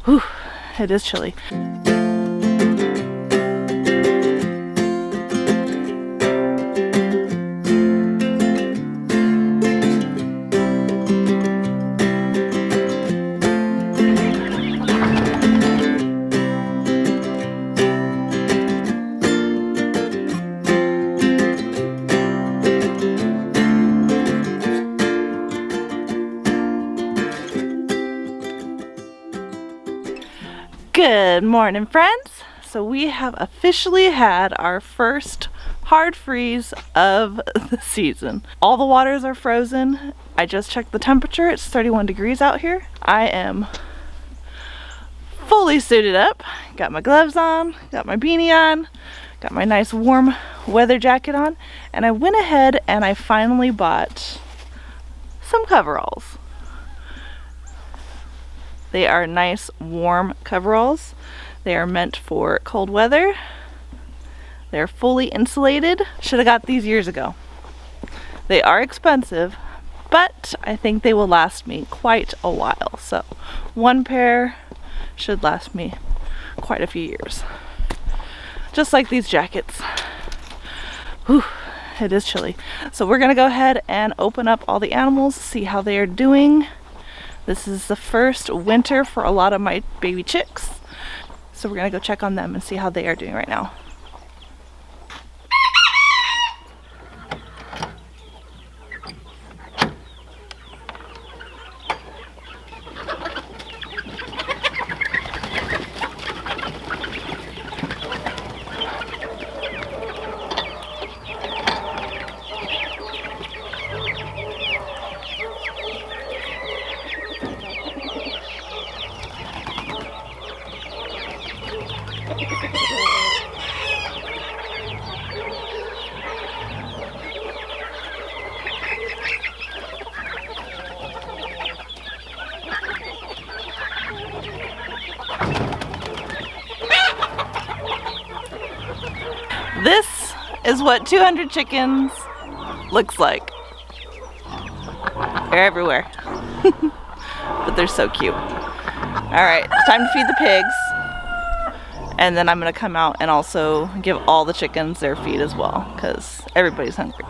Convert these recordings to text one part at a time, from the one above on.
Whew, it is chilly. Good morning, friends. So we have officially had our first hard freeze of the season. All the waters are frozen. I just checked the temperature. It's 31 degrees out here. I am fully suited up. Got my gloves on, got my beanie on, got my nice warm weather jacket on, and I went ahead and I finally bought some coveralls. They are nice warm coveralls. They are meant for cold weather. They're fully insulated. Should have got these years ago. They are expensive, but I think they will last me quite a while. So one pair should last me quite a few years. Just like these jackets. Whew, it is chilly. So we're gonna go ahead and open up all the animals, see how they are doing. This is the first winter for a lot of my baby chicks. So we're gonna go check on them and see how they are doing right now. This is what 200 chickens looks like. They're everywhere. But they're so cute. Alright, it's time to feed the pigs. And then I'm going to come out and also give all the chickens their feed as well, because everybody's hungry.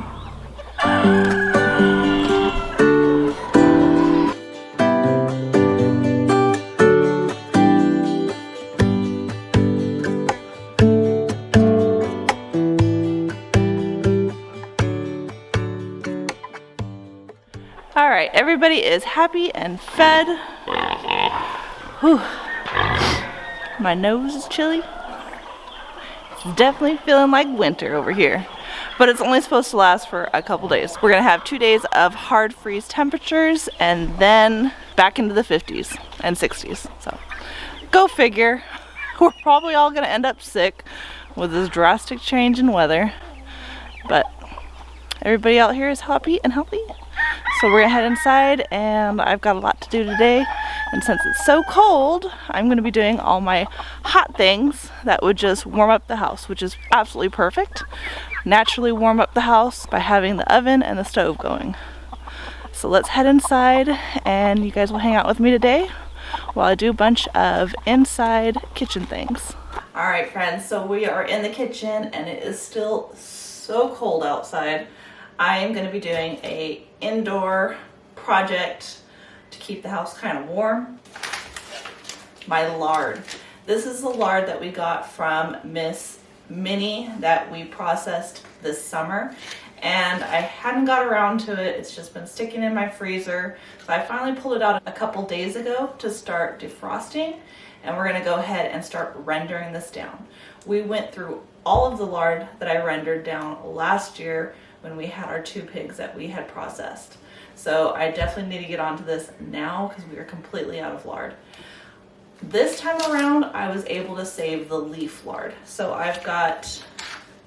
Alright, everybody is happy and fed. Whew. My nose is chilly. It's definitely feeling like winter over here. But it's only supposed to last for a couple days. We're going to have 2 days of hard freeze temperatures and then back into the 50s and 60s. So, go figure. We're probably all going to end up sick with this drastic change in weather. But everybody out here is happy and healthy. So we're gonna head inside, and I've got a lot to do today. And since it's so cold, I'm gonna be doing all my hot things that would just warm up the house, which is absolutely perfect. Naturally warm up the house by having the oven and the stove going. So let's head inside, and you guys will hang out with me today while I do a bunch of inside kitchen things. All right, friends, so we are in the kitchen, and it is still so cold outside. I am going to be doing a indoor project to keep the house kind of warm. My lard. This is the lard that we got from Miss Minnie that we processed this summer, and I hadn't got around to it. It's just been sticking in my freezer. So I finally pulled it out a couple days ago to start defrosting, and we're going to go ahead and start rendering this down. We went through all of the lard that I rendered down last year when we had our 2 pigs that we had processed. So I definitely need to get onto this now because we are completely out of lard. This time around, I was able to save the leaf lard. So I've got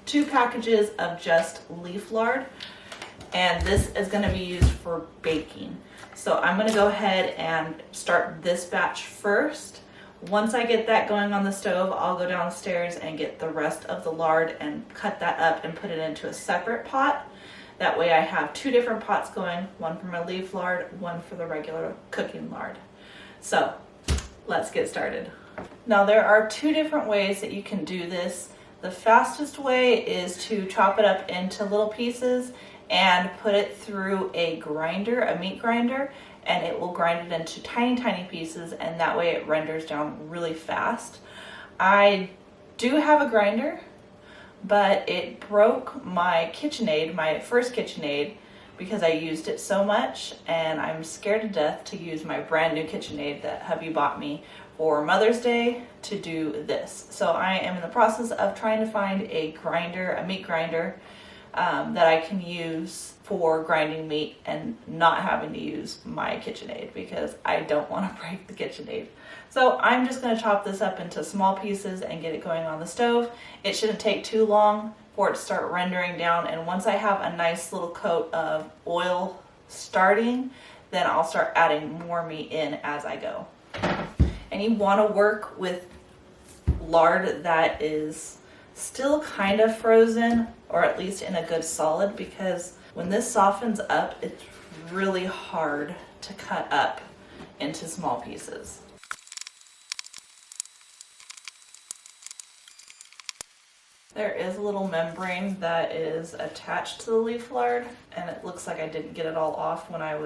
2 packages of just leaf lard, and this is gonna be used for baking. So I'm gonna go ahead and start this batch first. Once I get that going on the stove, I'll go downstairs and get the rest of the lard and cut that up and put it into a separate pot. That way I have 2 different pots going, one for my leaf lard, one for the regular cooking lard. So let's get started. Now there are two different ways that you can do this. The fastest way is to chop it up into little pieces and put it through a grinder, a meat grinder, and it will grind it into tiny pieces, and that way it renders down really fast. I do have a grinder, but it broke my KitchenAid, my first KitchenAid, because I used it so much, and I'm scared to death to use my brand new KitchenAid that hubby bought me for Mother's Day to do this. So I am in the process of trying to find a grinder, a meat grinder, that I can use for grinding meat and not having to use my KitchenAid, because I don't want to break the KitchenAid. So I'm just going to chop this up into small pieces and get it going on the stove. It shouldn't take too long for it to start rendering down, and once I have a nice little coat of oil starting, then I'll start adding more meat in as I go. And you want to work with lard that is still kind of frozen, or at least in a good solid, because when this softens up, it's really hard to cut up into small pieces. There is a little membrane that is attached to the leaf lard, and it looks like I didn't get it all off when I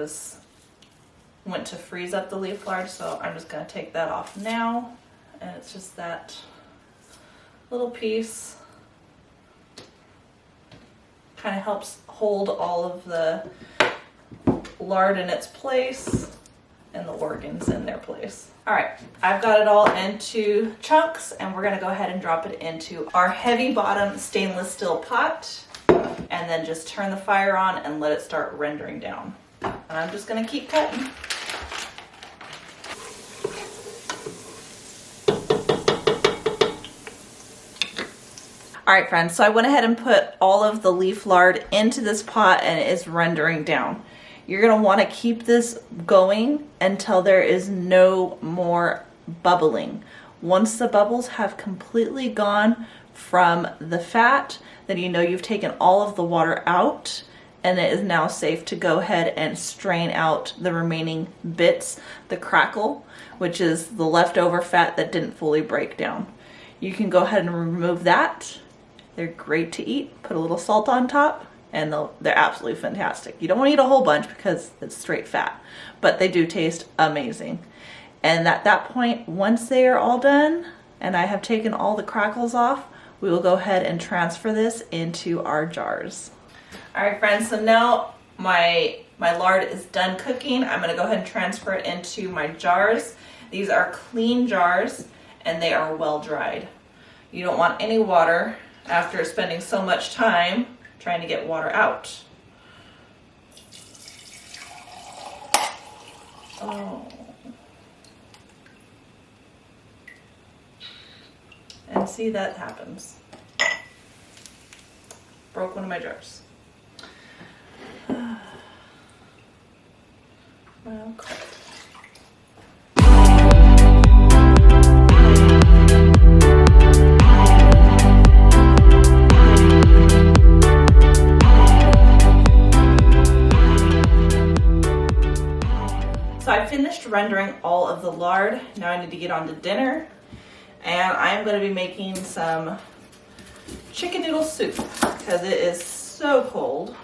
went to freeze up the leaf lard, so I'm just going to take that off now. And it's just that little piece. Kind of helps hold all of the lard in its place and the organs in their place. All right, I've got it all into chunks, and we're gonna go ahead and drop it into our heavy bottom stainless steel pot, and then just turn the fire on and let it start rendering down. And I'm just gonna keep cutting. All right, friends, so I went ahead and put all of the leaf lard into this pot, and it is rendering down. You're gonna wanna keep this going until there is no more bubbling. Once the bubbles have completely gone from the fat, then you know you've taken all of the water out, and it is now safe to go ahead and strain out the remaining bits, the crackle, which is the leftover fat that didn't fully break down. You can go ahead and remove that. They're great to eat. Put a little salt on top, and they're absolutely fantastic. You don't want to eat a whole bunch because it's straight fat, but they do taste amazing. And at that point, once they are all done and I have taken all the crackles off, we will go ahead and transfer this into our jars. All right, friends, so now my lard is done cooking. I'm gonna go ahead and transfer it into my jars. These are clean jars, and they are well dried. You don't want any water after spending so much time trying to get water out. Oh. And see, that happens. Broke one of my jars. Well, crap. So I finished rendering all of the lard. Now I need to get on to dinner, and I'm going to be making some chicken noodle soup because it is so cold.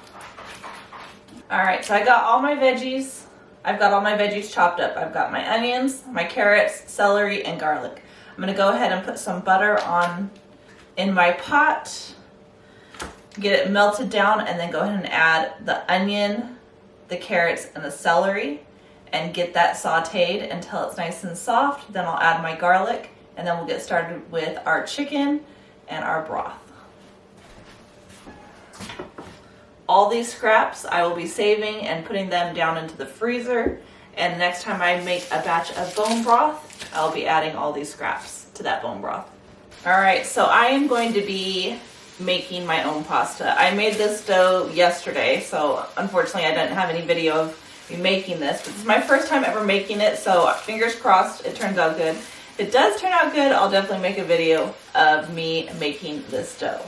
All right, so I got all my veggies. I've got all my veggies chopped up. I've got my onions, my carrots, celery, and garlic. I'm going to go ahead and put some butter on in my pot, get it melted down, and then go ahead and add the onion, the carrots, and the celery, and get that sauteed until it's nice and soft. Then I'll add my garlic, and then we'll get started with our chicken and our broth. All these scraps I will be saving and putting them down into the freezer, and next time I make a batch of bone broth, I'll be adding all these scraps to that bone broth. All right, so I am going to be making my own pasta. I made this dough yesterday, so unfortunately I didn't have any video of me making this, but this is my first time ever making it, so fingers crossed it turns out good. If it does turn out good, I'll definitely make a video of me making this dough.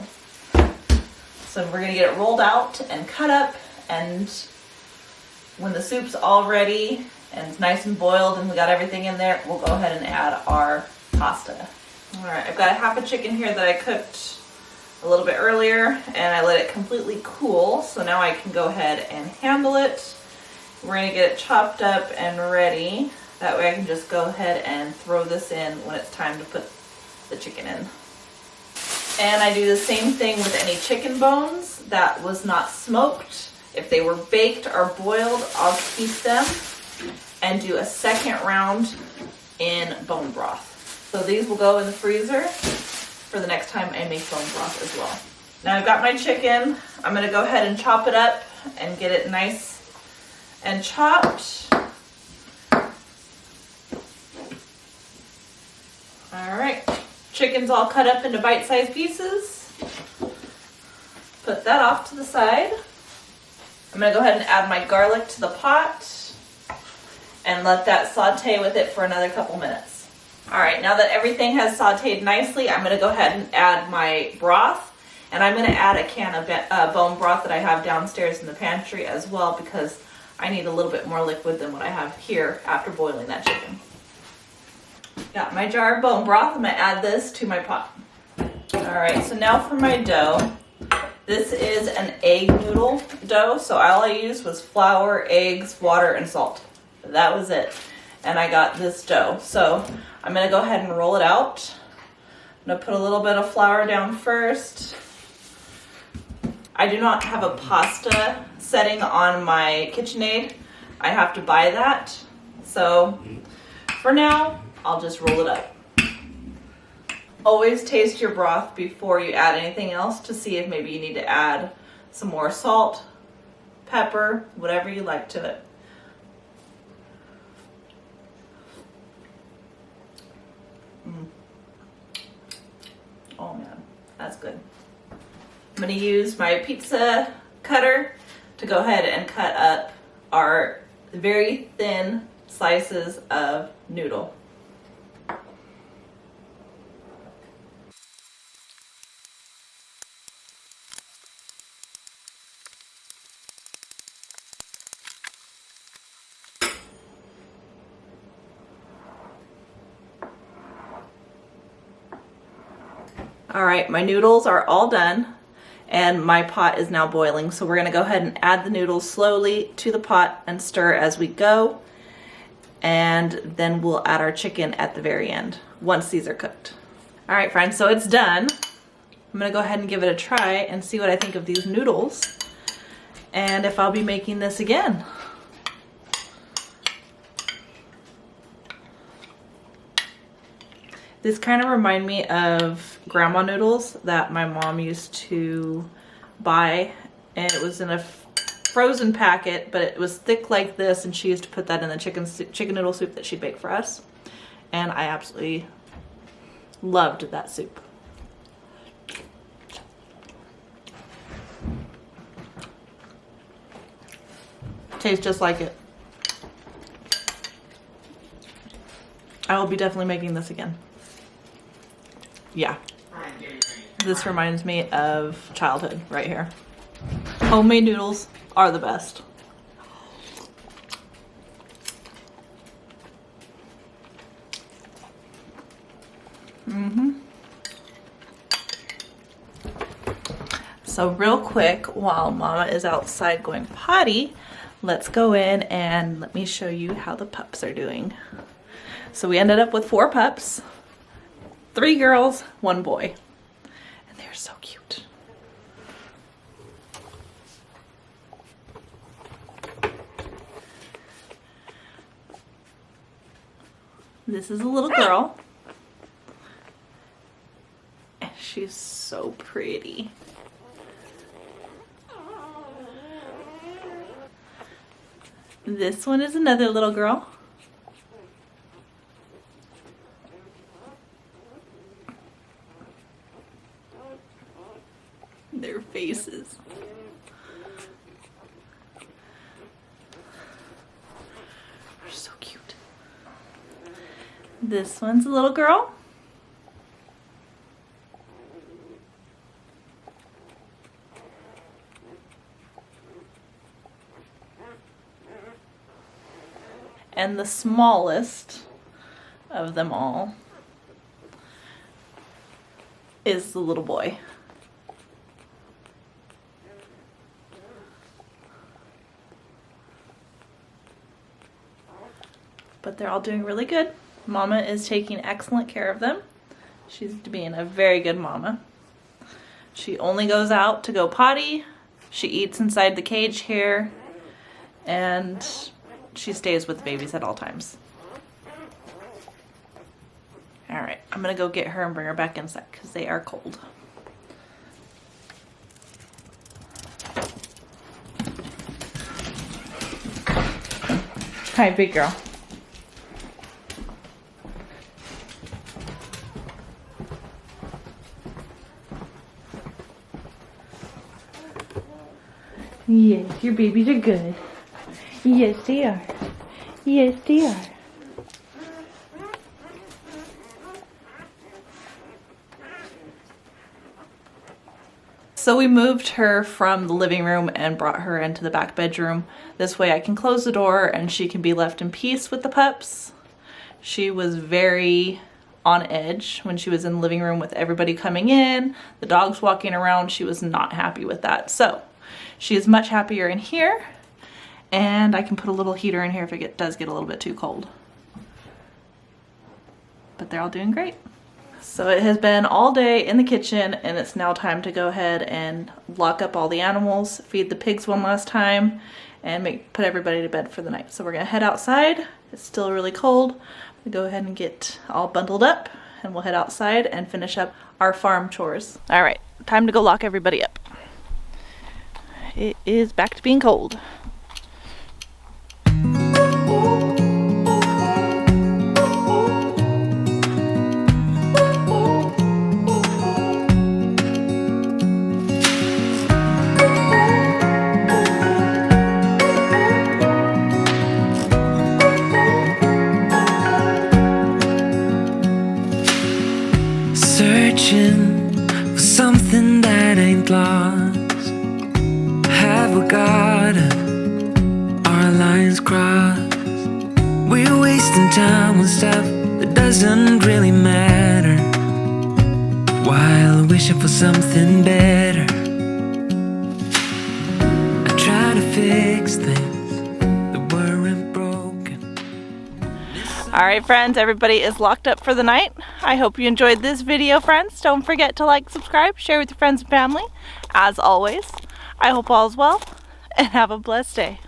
So we're gonna get it rolled out and cut up, and when the soup's all ready and it's nice and boiled and we got everything in there, we'll go ahead and add our pasta. All right, I've got a half a chicken here that I cooked a little bit earlier and I let it completely cool. So now I can go ahead and handle it. We're gonna get it chopped up and ready. That way I can just go ahead and throw this in when it's time to put the chicken in. And I do the same thing with any chicken bones that was not smoked. If they were baked or boiled, I'll keep them and do a second round in bone broth. So these will go in the freezer for the next time I make bone broth as well. Now I've got my chicken. I'm gonna go ahead and chop it up and get it nice and chopped. All right, chicken's all cut up into bite-sized pieces. Put that off to the side. I'm gonna go ahead and add my garlic to the pot and let that saute with it for another couple minutes. All right, now that everything has sauteed nicely, I'm gonna go ahead and add my broth. And I'm gonna add a can of bone broth that I have downstairs in the pantry as well because I need a little bit more liquid than what I have here after boiling that chicken. Got my jar of bone broth. I'm gonna add this to my pot. All right, so now for my dough. This is an egg noodle dough, so all I used was flour, eggs, water, and salt. That was it. And I got this dough. So I'm gonna go ahead and roll it out. I'm gonna put a little bit of flour down first. I do not have a pasta setting on my KitchenAid. I have to buy that. So for now, I'll just roll it up. Always taste your broth before you add anything else to see if maybe you need to add some more salt, pepper, whatever you like to it. Oh man, that's good. I'm gonna use my pizza cutter to go ahead and cut up our very thin slices of noodle. All right, my noodles are all done and my pot is now boiling. So we're gonna go ahead and add the noodles slowly to the pot and stir as we go. And then we'll add our chicken at the very end once these are cooked. All right, friends, so it's done. I'm gonna go ahead and give it a try and see what I think of these noodles and if I'll be making this again. This kind of remind me of grandma noodles that my mom used to buy, and it was in a frozen packet, but it was thick like this, and she used to put that in the chicken noodle soup that she'd bake for us, and I absolutely loved that soup. Tastes just like it. I will be definitely making this again. Yeah, this reminds me of childhood right here. Homemade noodles are the best. So real quick, while Mama is outside going potty, let's go in and let me show you how the pups are doing. So we ended up with 4 pups. 3 girls, 1 boy, and they're so cute. This is a little girl, and she's so pretty. This one is another little girl. Their faces. They're so cute. This one's a little girl. And the smallest of them all is the little boy. But they're all doing really good. Mama is taking excellent care of them. She's being a very good mama. She only goes out to go potty. She eats inside the cage here. And she stays with the babies at all times. Alright, I'm gonna go get her and bring her back inside because they are cold. Hi, big girl. Yes, your babies are good. Yes, they are. Yes, they are. So we moved her from the living room and brought her into the back bedroom. This way I can close the door and she can be left in peace with the pups. She was very on edge when she was in the living room with everybody coming in, the dogs walking around. She was not happy with that. So she is much happier in here, and I can put a little heater in here if it does get a little bit too cold. But they're all doing great. So it has been all day in the kitchen, and it's now time to go ahead and lock up all the animals, feed the pigs one last time, and put everybody to bed for the night. So we're gonna head outside. It's still really cold. We'll go ahead and get all bundled up, and we'll head outside and finish up our farm chores. All right, time to go lock everybody up. It is back to being cold. Searching for something that ain't lost. Have we got our lines crossed? We're wasting time on stuff that doesn't really matter, while wishing for something better. I try to fix things that weren't broken. All right, friends, everybody is locked up for the night. I hope you enjoyed this video, friends. Don't forget to like, subscribe, share with your friends and family. As always, I hope all is well, and have a blessed day.